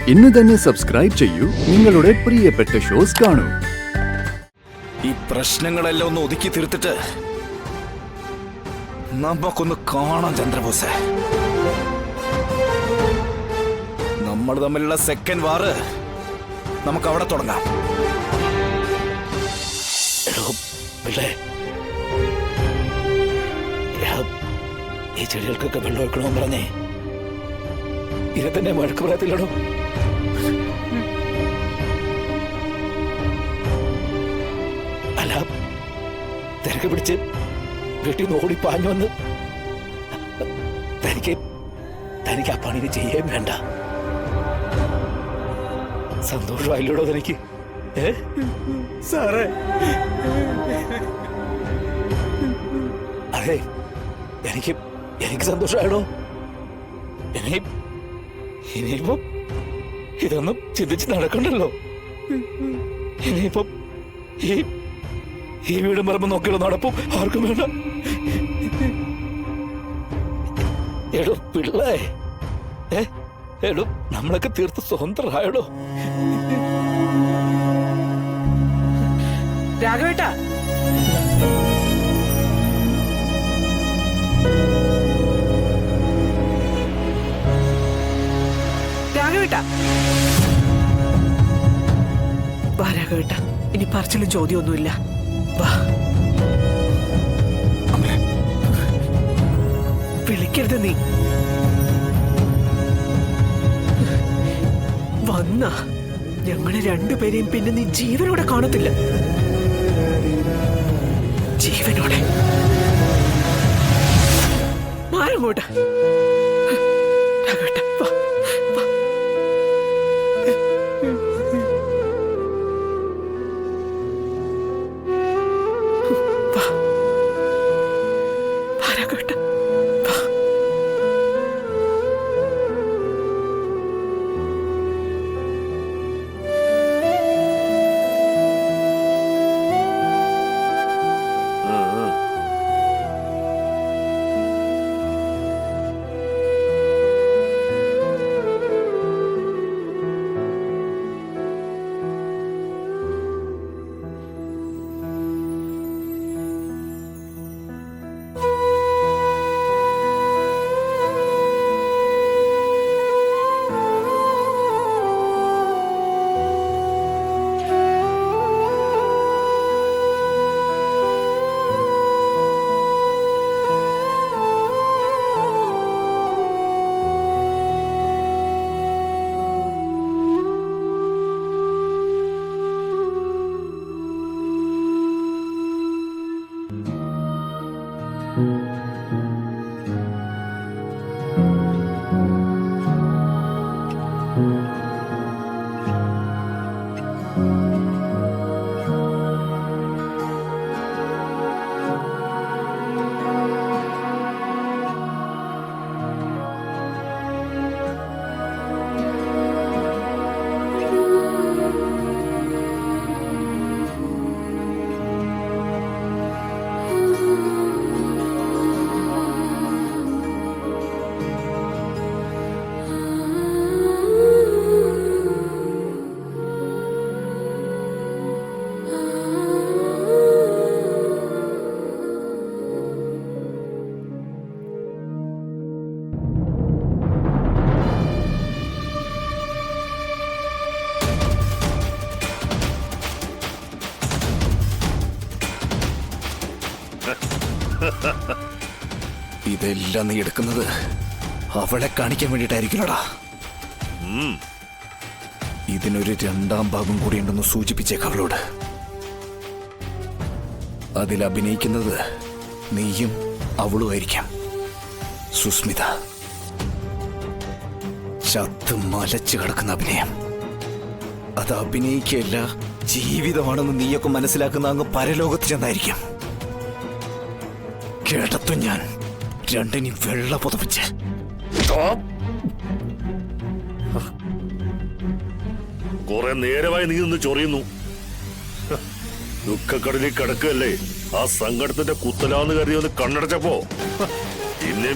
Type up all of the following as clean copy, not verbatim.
ഇന്ന് തന്നെ സബ്സ്ക്രൈബ് ചെയ്യൂ, നിങ്ങളുടെ പ്രിയപ്പെട്ട ഷോസ് കാണൂ. ഈ പ്രശ്നങ്ങളെല്ലാം ഒന്ന് ഒതുക്കി തീർത്തിട്ട് നമുക്കൊന്ന് കാണാം ചന്ദ്രബോസെ. നമ്മൾ തമ്മിലുള്ള സെക്കൻഡ് വാറ് നമുക്ക് അവിടെ തുടങ്ങാം. ഈ ചെടികൾക്കൊക്കെ വെള്ളം ഒഴിക്കണമെന്ന് പറഞ്ഞേ ഇരത്തന്നെ വഴക്ക് പറയത്തില്ലടോ. അല്ല, തിരക്ക് പിടിച്ച് വീട്ടിൽ നിന്ന് ഓടിപ്പാഞ്ഞു വന്ന് തനിക്ക് ആ പണി ചെയ്യാൻ വേണ്ട. സന്തോഷമായില്ലോടോ തനിക്ക്? സാറേ, അതെ, എനിക്ക് സന്തോഷമായിടോ. ഇനിയിപ്പം ഇതൊന്നും ചിന്തിച്ച് നടക്കണ്ടല്ലോ. ഇനിയിപ്പം ഈ വീടും പറമ്പ് നോക്കിയുള്ള നടപ്പും ആർക്കും വേണ്ട. എടോ പിള്ളേ, എടോ നമ്മളൊക്കെ തീർത്ത് സ്വതന്ത്രരായടോ. രാഘവേട്ട, രാഘവേട്ട, വാ രാഘവേട്ട, ഇനി പറച്ചിലും ചോദ്യമൊന്നുമില്ല. വാ. വിളിക്കരുത് നീ. വന്ന ഞങ്ങളെ രണ്ടുപേരെയും പിന്നെ നീ ജീവനോടെ കാണത്തില്ല. ജീവനോടെ മാറങ്ങോട്ട്. രാഘവേട്ട, വാ. ഇതെല്ലാം നീ എടുക്കുന്നത് അവളെ കാണിക്കാൻ വേണ്ടിയിട്ടായിരിക്കണോടാ. ഇതിനൊരു രണ്ടാം ഭാഗം കൂടി ഉണ്ടെന്ന് സൂചിപ്പിച്ചേക്ക അവളോട്. അതിൽ അഭിനയിക്കുന്നത് നീയും അവളുമായിരിക്കാം. സുസ്മിത ചത്ത് മലച്ചു കിടക്കുന്ന അഭിനയം. അത് അഭിനയിക്കല്ല, ജീവിതമാണെന്ന് നീയൊക്കെ മനസ്സിലാക്കുന്ന അങ്ങ് പരലോകത്ത് ചെന്നായിരിക്കും. കേട്ടത്തു ഞാൻ രണ്ടിനും വെള്ള പുതപ്പിച്ച് കുറെ നേരമായി നീ നിന്ന് ചൊറിയുന്നു. ദുഃഖക്കടലിൽ കിടക്കല്ലേ, ആ സങ്കടത്തിന്റെ കുത്തലാന്ന് കരുതി ഒന്ന് കണ്ണടച്ചപ്പോ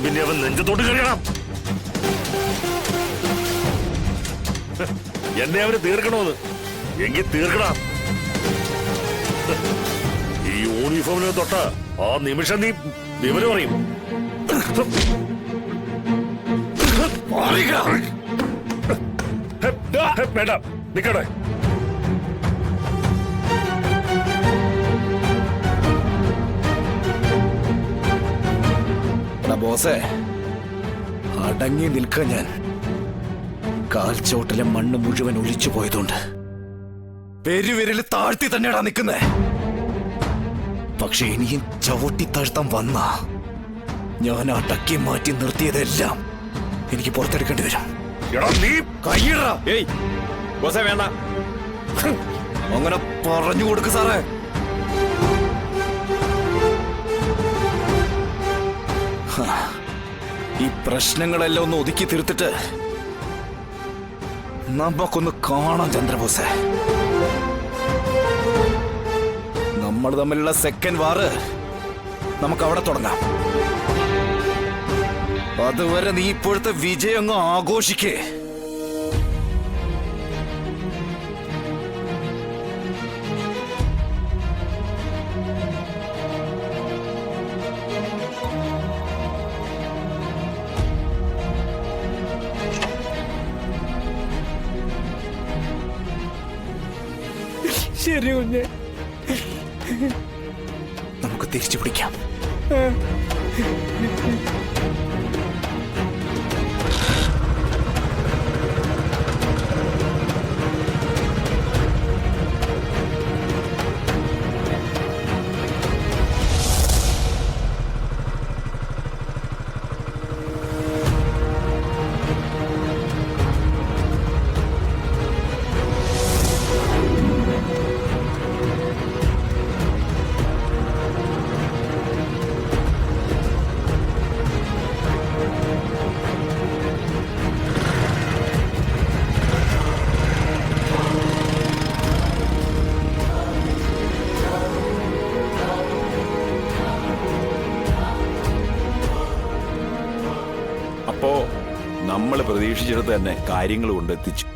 പിന്നെ അവൻ നെഞ്ചത്തോട്ട് കഴിയണം. എന്നെ അവന് തീർക്കണോന്ന് എങ്കിൽ തീർക്കണം. ഈ യൂണിഫോമിനെ തൊട്ട ആ നിമിഷം നീ വിവരം അറിയും. വേണ്ട, നിക്കട്ടെ. ബോസേ, അടങ്ങി നിൽക്കാൻ ഞാൻ കാൽച്ചോട്ടിലെ മണ്ണ് മുഴുവൻ ഒലിച്ചു പോയതുകൊണ്ട് പെരുവിരൽ താഴ്ത്തി തന്നെയാടാ നിൽക്കുന്നേ. പക്ഷെ ഇനിയും ചവിട്ടി താഴ്ത്താൻ വന്ന ഞാൻ അടക്കി മാറ്റി നിർത്തിയതെല്ലാം എനിക്ക് പുറത്തെടുക്കേണ്ടി വരും. എടാ നീ കയ്യിടാ. ഏയ് ബോസേ വേണ്ട. അങ്ങനെ പറഞ്ഞു കൊടുക്ക് സാറേ. ഈ പ്രശ്നങ്ങളെല്ലാം ഒന്ന് ഒതുക്കി തീർത്തിട്ട് നമുക്കൊന്ന് കാണാം ചന്ദ്രബോസേ. നമ്മൾ തമ്മിലുള്ള സെക്കൻഡ് വാറ് നമുക്ക് അവിടെ തുടങ്ങാം. അതുവരെ നീ ഇപ്പോഴത്തെ വിജയം അങ്ങ് ആഘോഷിക്കേ. ശരി കുഞ്ഞെ. നമുക്ക് തിരിച്ചു പിടിക്കാം. അപ്പോ നമ്മൾ പ്രതീക്ഷിച്ചിടത്ത് തന്നെ കാര്യങ്ങൾ കൊണ്ടെത്തിച്ചു.